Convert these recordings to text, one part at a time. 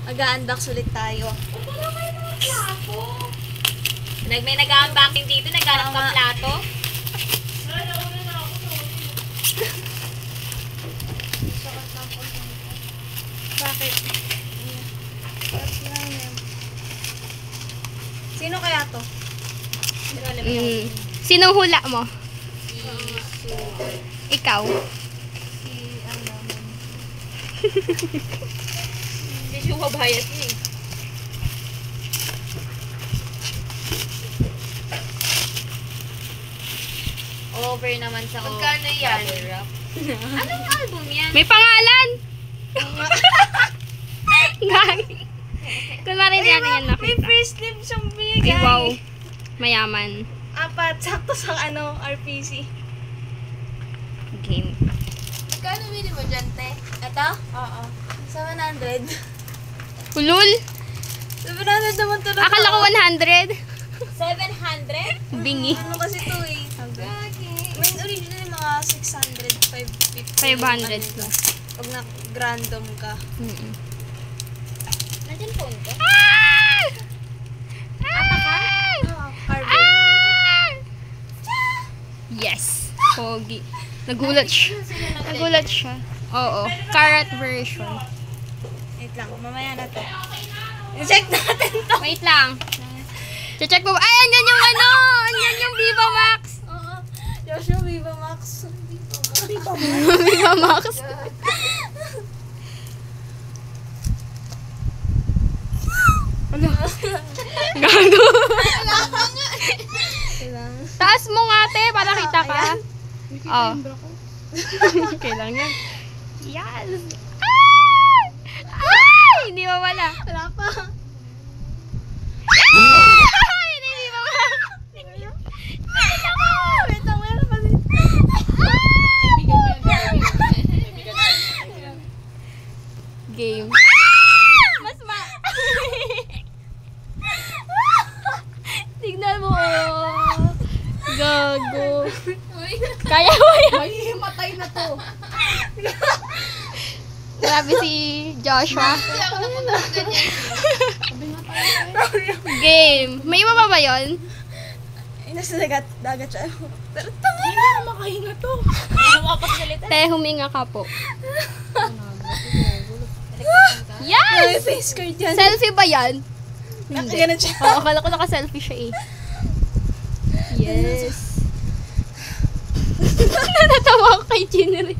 Mag-unbox ulit tayo. May nag-unboxing dito, naghanap ka plato. Bakit? Sino kaya to? Sinong hula mo? Ikaw. Hindi siya mabayad niya eh. Over naman sa Magkano yan? bubble wrap. Anong album yan? May pangalan! Gagi. Kunwari hindi natin yan May nakita. free slip siyang binigay. Ay, wow. Mayaman. 4, sakto sa RPC. Game. Magkano bili mo dyan, te? Ito? Oo. 700. Ulul! 700 naman talaga. Akala ko 100. 700? Bingi. Ano kasi to eh? May original yung mga 600, 550. 500 plus. Pag na-random ka. Nandiyan phone ko? Carver. Yes. Pogi. Nagulat siya. Nagulat siya. Oo. Carrot version. Wait lang, mamaya na to. I-check natin to. Wait lang. Check mo ba? Ay, andyan yung ano! Andyan yung Viva Max! Oo. Joshua, Viva Max. Viva Max. Viva Max. Ano? Gago. Taas mo nga, te, para kita ka. Oh. Kailangan. Yes. Ay! Ay! Hindi mawala. Wala pa. Ay! Hindi mawala. Wait lang, meron pa din. Game. Mas Tignan mo. Gago. Kaya mo yan. Mahihimatay na to. Grabe si Joshua. Game. May iba pa ba yun? Ay, nasa dagat siya. Pero tanga na, makahinga to. Hindi mo kapagsalita. Te, huminga ka po. May Yes! face card yan. Selfie ba yan? Nakaganan siya. Oo, akala ko naka-selfie siya eh. Yes. Natatawa ko kay Jinri.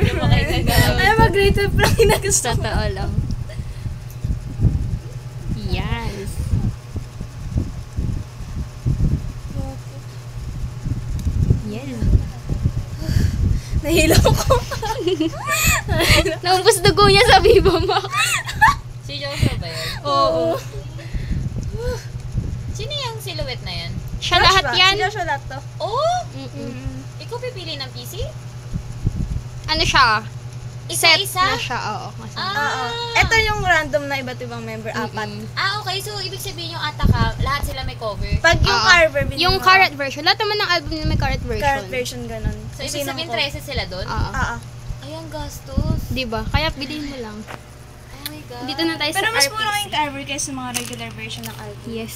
Ay, mag-grade 12 lang yung nagusto. Totoo lang. Yes. Yes. Nahilaw ko. Naubos dugo niya sa Viva Max. Si Joshua ba yun? Oo. Sino yung silhouette na yan? Siya lahat yan. Si Joshua lahat to. Oh! Mm-mm. Ikaw pipili ng PC? Ano siya? Set Isa-isa? na siya, oo. Kasi. Oo. Ito yung random na iba't ibang member, 4. Okay. So, ibig sabihin yung Ataka, lahat sila may cover. Pag yung Oo. Carver, binili Yung mo, carrot version. Lahat naman ng album na may carrot version. Carrot version, ganun. So, ibig sabihin 13 sila doon? Oo. Oo. Ay, ang gastos. Diba? Kaya bilhin mo lang. Oh my God. Dito na tayo Pero sa mas RPC. mura yung Carver kaysa mga regular version ng album. Yes.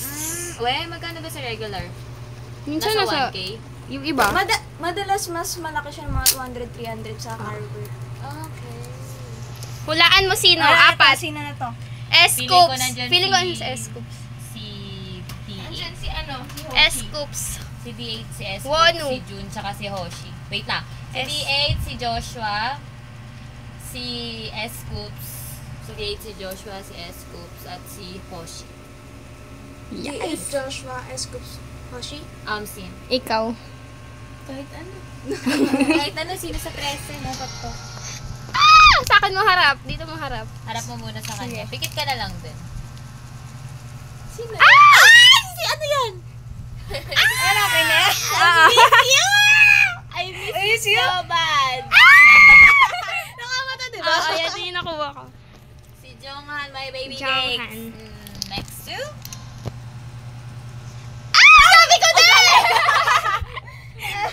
Magkano ba sa regular? Minsan Nasa nasa... 1K? Yung iba. Madalas mas malaki siya ng mga 200, 300 sa Carver. Okay. Hulaan mo sino? Ah, Apat. Sino na to? Feeling ko S-Scoops. nandyan Feeling ko si- nandyan sa S-Scoops. Si D8. si ano? S-Scoops. Si D8, si S, Wonu. si Jun, tsaka si Hoshi. Wait lang. Si S. D8, si Joshua, si S-Scoops, si D8, si Joshua, si S-Scoops, at si Hoshi. Yes. Joshua, Scoops, Hoshi. Sin. Ikaw. Kahit ano. Kahit ano, sino sa 13? Dapat to. Ah! Sa akin mo harap. Dito mo harap. Harap mo muna sa kanya. Sige. Pikit ka na lang din. Sino? Ah! Si ano yan? Ano, okay na? Ah! I miss Ay, you siya? so bad. Nakamata, diba? Oo, yan din yung nakuha ko. Si Jonghan, my baby Jonghan. cakes. Next to? Ah! Sabi ko din!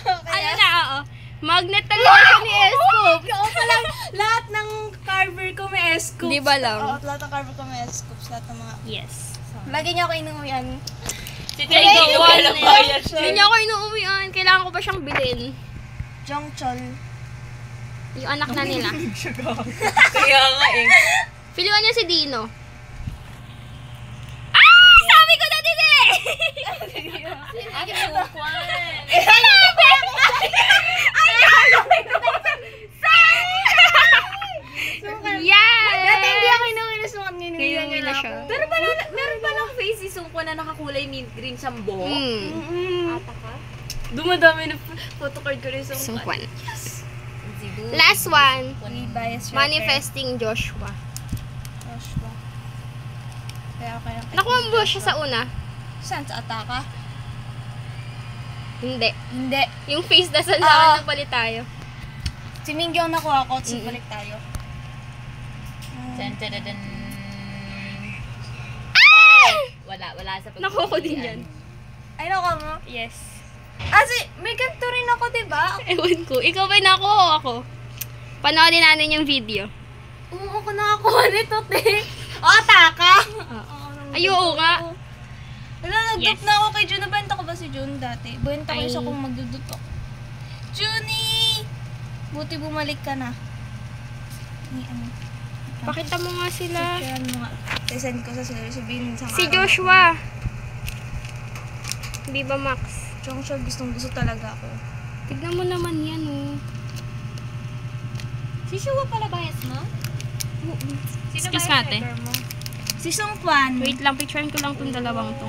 Okay. Ano na, oo. Magnet talaga siya ni S-Scoops. Oo pala, lahat ng carver ko may S-Scoops. Di ba lang? Oo, lahat ng carver ko may S-Scoops. Lahat ng mga... Yes. Lagi niya ako inuwian. Si Tiago, wala bayad siya. Hindi niya ako inuuwian. Kailangan ko pa siyang bilhin. Jongchol. Yung anak na nila. Kaya nga eh. Piliwan niya si Dino. Ah! Sabi ko na din eh! Ay, sukwan. Yes! Dati hindi ako inuwi na sukat ngayon. Ngayon uwi na siya. Pero meron ba lang face si Sungkwan na nakakulay mint green siyang buhok? Ata ka? Dumadami na photocard ko rin sa Sungkwan. Siguro. Last one. Bias Manifesting Joshua. Joshua. Kaya kaya. Nakuha mo ba siya sa una? Saan? Sa Ataka? Hindi. Hindi. Yung face dasal Oo. namin ng palit tayo. Si Minggy ang nakuha ko. So, balik tayo. Dun, dun, dun, dun. Wala sa pag- Nakuha ko din yan. Ay, nakuha mo? Yes. May ganito rin ako, diba? Ewan ko. Ikaw ba nakuha ako? Panoodin natin yung video. Oo, ako nakakuha nito, te. Ataka! Ay, oo nga. Wala, nag-dot Yes. na ako kay June. Nabenta ko ba si June dati? Benta ko Ay. isa kung magdudot ako. Junie! Buti bumalik ka na. Ni ano? Pakita mo nga sila. Kaya mo nga. Send ko sa sila. Sabihin sa Si Joshua. Di ba, Max? Joshua, gusto talaga ako. Tignan mo naman yan, oh. Si Shua pala bias mo? Sino Excuse bias natin. member mo? Si Songkwan. Wait lang, picturean ko lang tong dalawang to.